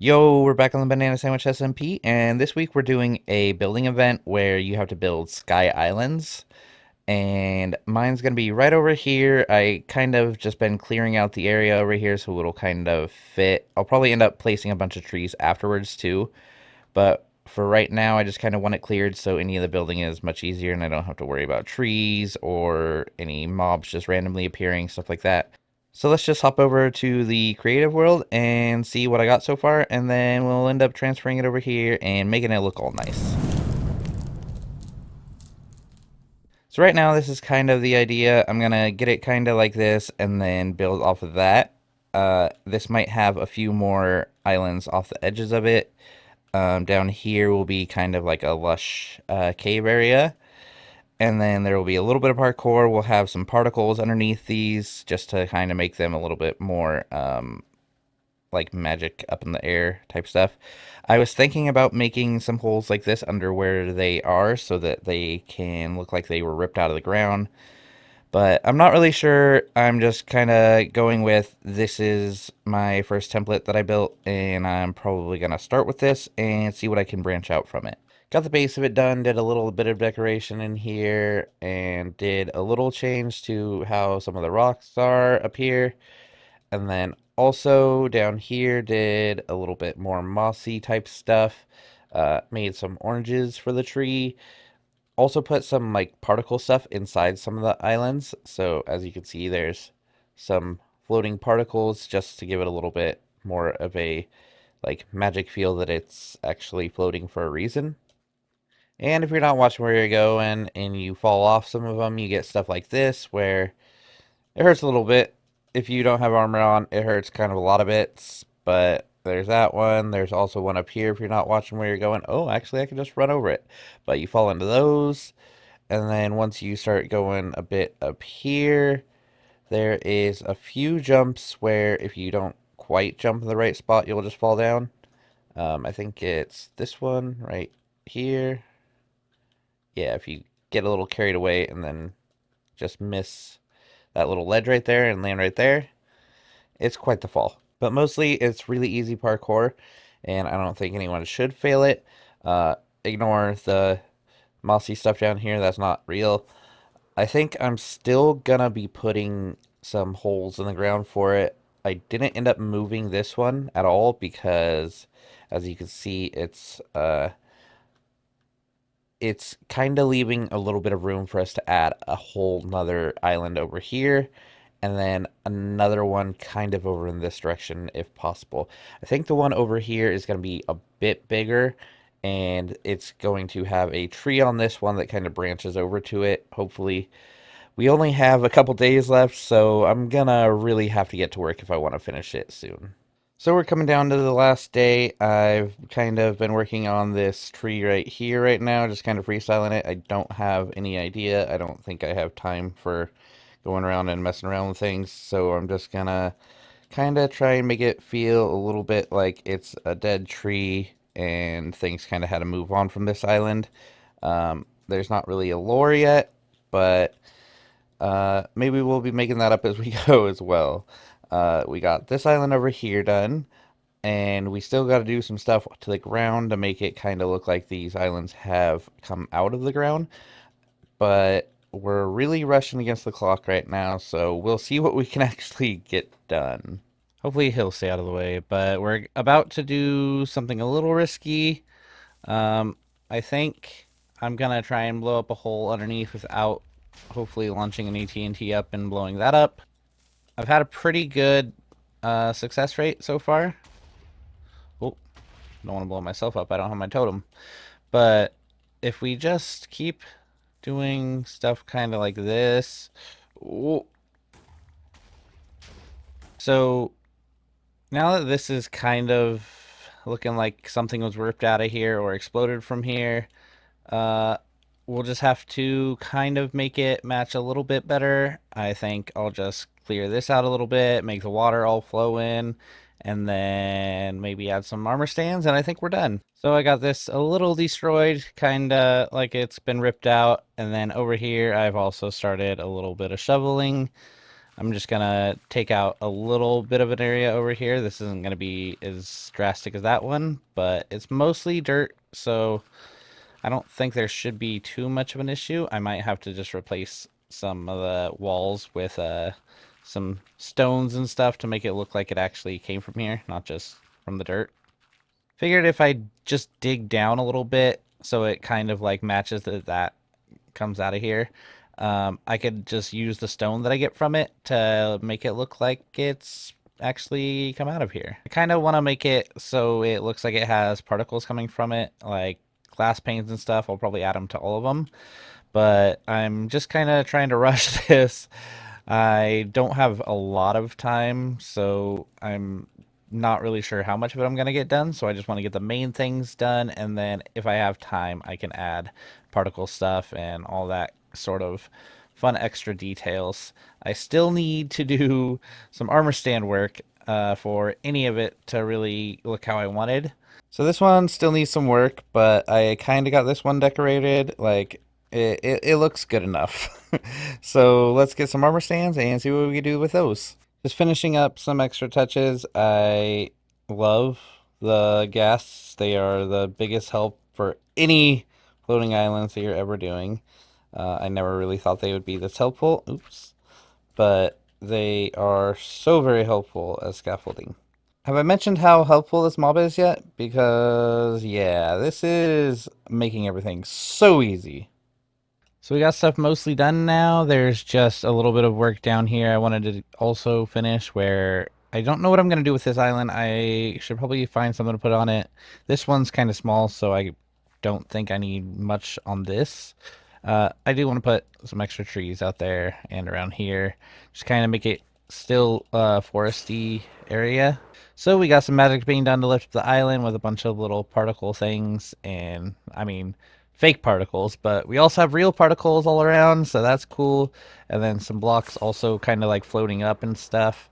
Yo, we're back on the Banana Sandwich SMP, and this week we're doing a building event where you have to build sky islands. And mine's gonna be right over here. I kind of just been clearing out the area over here so it'll kind of fit. I'll probably end up placing a bunch of trees afterwards too, but for right now, I just kind of want it cleared so any of the building is much easier and I don't have to worry about trees or any mobs just randomly appearing, stuff like that. So let's just hop over to the creative world and see what I got so far, and then we'll end up transferring it over here and making it look all nice. So right now, this is kind of the idea. I'm gonna get it kind of like this and then build off of that. This might have a few more islands off the edges of it. Down here will be kind of like a lush cave area. And then there will be a little bit of parkour. We'll have some particles underneath these just to kind of make them a little bit more like magic up in the air type stuff. I was thinking about making some holes like this under where they are so that they can look like they were ripped out of the ground. But I'm not really sure. I'm just kind of going with this is my first template that I built, and I'm probably going to start with this and see what I can branch out from it. Got the base of it done, did a little bit of decoration in here, and did a little change to how some of the rocks are up here. And then also down here did a little bit more mossy type stuff. Made some oranges for the tree. Also put some like particle stuff inside some of the islands. So as you can see, there's some floating particles just to give it a little bit more of a like magic feel that it's actually floating for a reason. And if you're not watching where you're going and you fall off some of them, you get stuff like this where it hurts a little bit. If you don't have armor on, it hurts kind of a lot of bits. But there's that one. There's also one up here if you're not watching where you're going. Oh, actually, I can just run over it. But you fall into those. And then once you start going a bit up here, there is a few jumps where if you don't quite jump in the right spot, you'll just fall down. I think it's this one right here. Yeah, if you get a little carried away and then just miss that little ledge right there and land right there, it's quite the fall. But mostly it's really easy parkour, and I don't think anyone should fail it. Ignore the mossy stuff down here, that's not real. I think I'm still gonna be putting some holes in the ground for it. I didn't end up moving this one at all because, as you can see, it's kind of leaving a little bit of room for us to add a whole nother island over here and then another one kind of over in this direction if possible. I think the one over here is going to be a bit bigger, and it's going to have a tree on this one that kind of branches over to it, hopefully. We only have a couple days left, so I'm gonna really have to get to work if I want to finish it soon. So we're coming down to the last day. I've kind of been working on this tree right here right now, just kind of freestyling it. I don't have any idea. I don't think I have time for going around and messing around with things, so I'm just gonna kind of try and make it feel a little bit like it's a dead tree and things kind of had to move on from this island. There's not really a lore yet, but maybe we'll be making that up as we go as well. We got this island over here done, and we still got to do some stuff to the ground to make it kind of look like these islands have come out of the ground. But we're really rushing against the clock right now, so we'll see what we can actually get done. Hopefully he'll stay out of the way, but we're about to do something a little risky. I think I'm gonna try and blow up a hole underneath without hopefully launching an AT&T up and blowing that up. I've had a pretty good success rate so far. Oh, don't want to blow myself up. I don't have my totem. But if we just keep doing stuff kind of like this. Oh. So now that this is kind of looking like something was ripped out of here or exploded from here, uh, we'll just have to kind of make it match a little bit better. I think I'll just clear this out a little bit, make the water all flow in, and then maybe add some armor stands, and I think we're done. So I got this a little destroyed, kind of like it's been ripped out, and then over here I've also started a little bit of shoveling. I'm just gonna take out a little bit of an area over here. This isn't gonna be as drastic as that one, but it's mostly dirt, so I don't think there should be too much of an issue. I might have to just replace some of the walls with some stones and stuff to make it look like it actually came from here, not just from the dirt. Figured if I just dig down a little bit so it kind of like matches that comes out of here, I could just use the stone that I get from it to make it look like it's actually come out of here. I kind of want to make it so it looks like it has particles coming from it, like glass panes and stuff. I'll probably add them to all of them, but I'm just kind of trying to rush this. I don't have a lot of time, so I'm not really sure how much of it I'm going to get done. So I just want to get the main things done, and then if I have time, I can add particle stuff and all that sort of fun extra details. I still need to do some armor stand work for any of it to really look how I wanted. So this one still needs some work, but I kind of got this one decorated. Like, it looks good enough. So let's get some armor stands and see what we can do with those. Just finishing up some extra touches. I love the ghasts. They are the biggest help for any floating islands that you're ever doing. I never really thought they would be this helpful. Oops. But they are so very helpful as scaffolding. Have I mentioned how helpful this mob is yet? Because, yeah, this is making everything so easy. So we got stuff mostly done now. There's just a little bit of work down here I wanted to also finish where I don't know what I'm going to do with this island. I should probably find something to put on it. This one's kind of small, so I don't think I need much on this. I do want to put some extra trees out there and around here. Just kind of make it still foresty area. So we got some magic being done to lift up the island with a bunch of little particle things, and I mean fake particles, but we also have real particles all around, so that's cool. And then some blocks also kind of like floating up and stuff.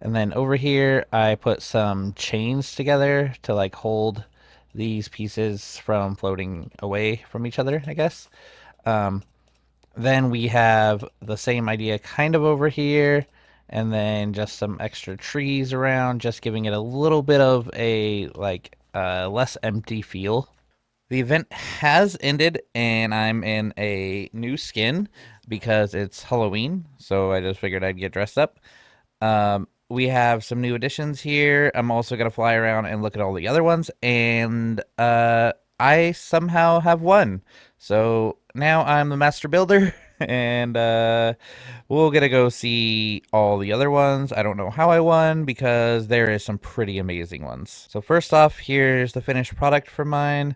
And then over here I put some chains together to like hold these pieces from floating away from each other, I guess. Um, then we have the same idea kind of over here, and then just some extra trees around, just giving it a little bit of a like less empty feel. The event has ended, and I'm in a new skin because it's Halloween, so I just figured I'd get dressed up. We have some new additions here. I'm also gonna fly around and look at all the other ones, and I somehow have won. So now I'm the master builder, and we're gonna go see all the other ones. I don't know how I won because there is some pretty amazing ones. So first off, here's the finished product for mine.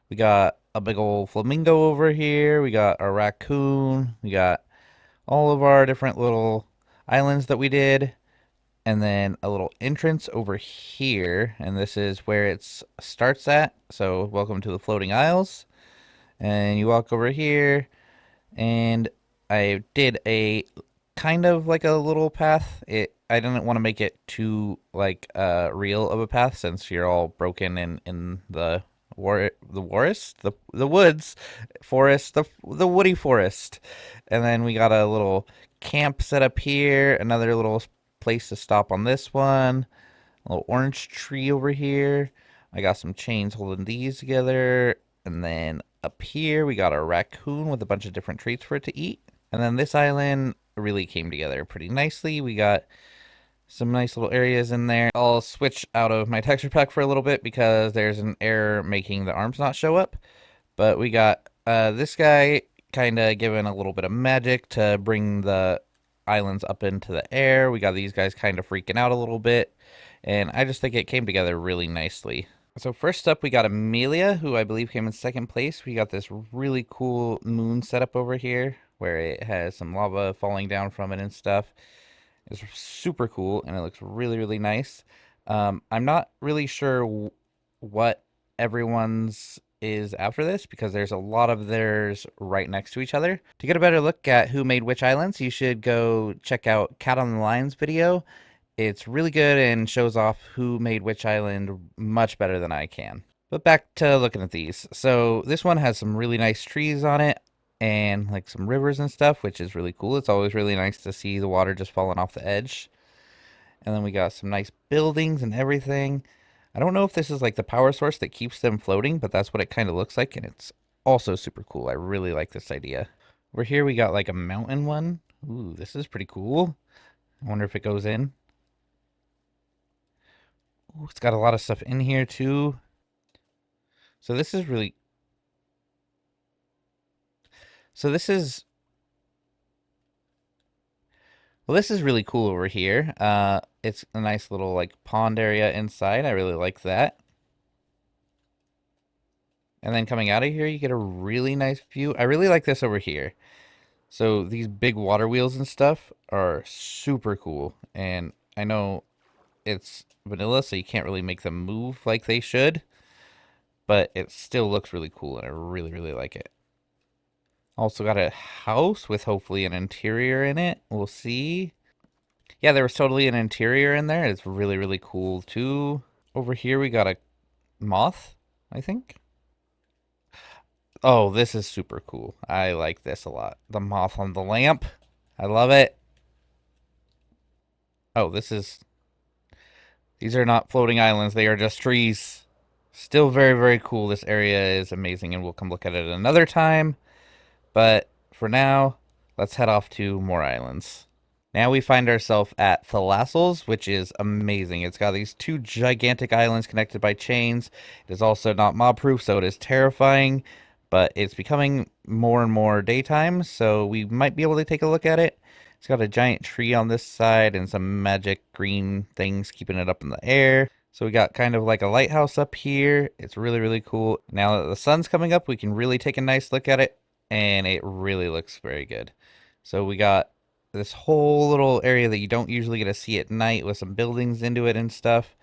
We got a big old flamingo over here. We got a raccoon. We got all of our different little islands that we did. And then a little entrance over here. And this is where it starts at. So welcome to the Floating Isles. And you walk over here. And I did a kind of like a little path. I didn't want to make it too like real of a path since you're all broken in the forest, the woods, forest, the woody forest. And then we got a little camp set up here, another little place to stop on this one, a little orange tree over here. I got some chains holding these together, and then up here we got a raccoon with a bunch of different treats for it to eat. And then this island really came together pretty nicely. We got some nice little areas in there. I'll switch out of my texture pack for a little bit because there's an error making the arms not show up. But we got this guy kind of given a little bit of magic to bring the islands up into the air. We got these guys kind of freaking out a little bit. And I just think it came together really nicely. So first up, we got Amelia, who I believe came in second place. We got this really cool moon setup over here where it has some lava falling down from it and stuff. It's super cool, and it looks really, really nice. I'm not really sure what everyone's is after this because there's a lot of theirs right next to each other. To get a better look at who made which islands, you should go check out Cat on the Line's video. It's really good and shows off who made which island much better than I can. But back to looking at these. So this one has some really nice trees on it. and like some rivers and stuff, which is really cool. It's always really nice to see the water just falling off the edge. And then we got some nice buildings and everything. I don't know if this is like the power source that keeps them floating, but that's what it kind of looks like, and it's also super cool. I really like this idea. Over here we got like a mountain one. Ooh, this is pretty cool. I wonder if it goes in. Ooh, it's got a lot of stuff in here too. So this is really so this is well, this is really cool over here. It's a nice little like pond area inside. I really like that. And then coming out of here, you get a really nice view. I really like this over here. So these big water wheels and stuff are super cool. And I know it's vanilla, so you can't really make them move like they should, but it still looks really cool, and I really, really like it. Also got a house with hopefully an interior in it. We'll see. Yeah, there was totally an interior in there. It's really, really cool too. Over here we got a moth, I think. Oh, this is super cool. I like this a lot. The moth on the lamp. I love it. Oh, these are not floating islands. They are just trees. Still very, very cool. This area is amazing, and we'll come look at it another time. But for now, let's head off to more islands. Now we find ourselves at Thalassals, which is amazing. It's got these two gigantic islands connected by chains. It is also not mob-proof, so it is terrifying, but it's becoming more and more daytime, so we might be able to take a look at it. It's got a giant tree on this side and some magic green things keeping it up in the air. So we got kind of like a lighthouse up here. It's really, really cool. Now that the sun's coming up, we can really take a nice look at it, and it really looks very good. So we got this whole little area that you don't usually get to see at night with some buildings into it and stuff.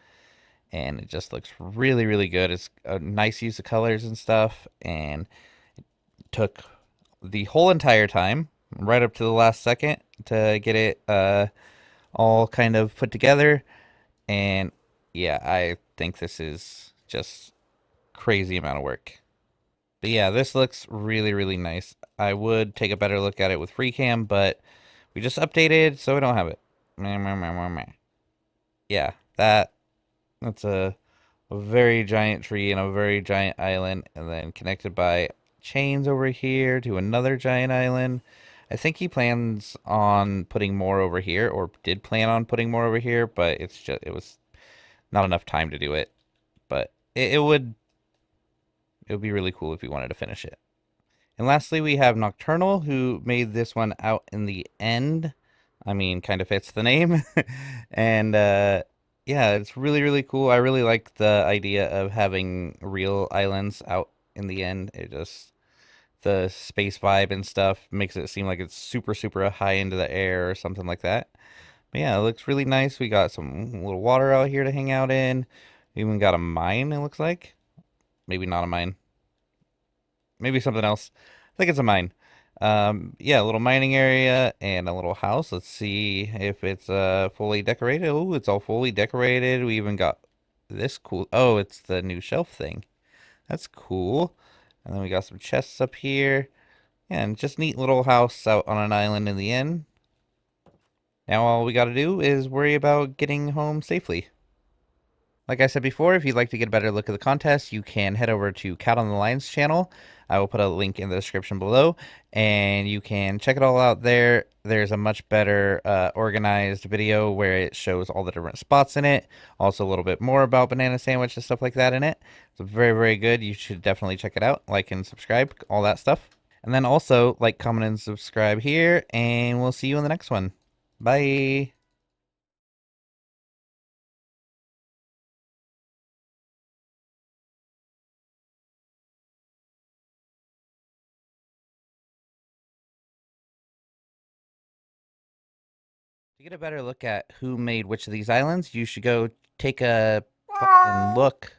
And it just looks really, really good. It's a nice use of colors and stuff. And it took the whole entire time, right up to the last second, to get it all kind of put together. And yeah, I think this is just crazy amount of work. But yeah, this looks really, really nice. I would take a better look at it with FreeCam, but we just updated, so we don't have it. Meh, meh, meh, meh, meh. Yeah, that's a very giant tree and a very giant island, and then connected by chains over here to another giant island. I think he plans on putting more over here, or did plan on putting more over here, but it was not enough time to do it. But it would be really cool if we wanted to finish it. And lastly, we have Nocturnal, who made this one out in the end. I mean, kind of fits the name. And yeah, it's really, really cool. I really like the idea of having real islands out in the end. It just, the space vibe and stuff makes it seem like it's super, super high into the air or something like that. But yeah, it looks really nice. We got some little water out here to hang out in. We even got a mine, it looks like. Maybe not a mine. Maybe something else. I think it's a mine. Yeah, a little mining area and a little house. Let's see if it's fully decorated. Oh, it's all fully decorated. We even got this cool. Oh, it's the new shelf thing. That's cool. And then we got some chests up here. Yeah, and just neat little house out on an island in the end. Now all we got to do is worry about getting home safely. Like I said before, if you'd like to get a better look at the contest, you can head over to Cat on the Lines channel. I will put a link in the description below, and you can check it all out there. There's a much better organized video where it shows all the different spots in it. Also, a little bit more about Banana Sandwich and stuff like that in it. It's very, very good. You should definitely check it out. Like and subscribe, all that stuff. And then also, like, comment, and subscribe here, and we'll see you in the next one. Bye. To get a better look at who made which of these islands, you should go take a fucking look.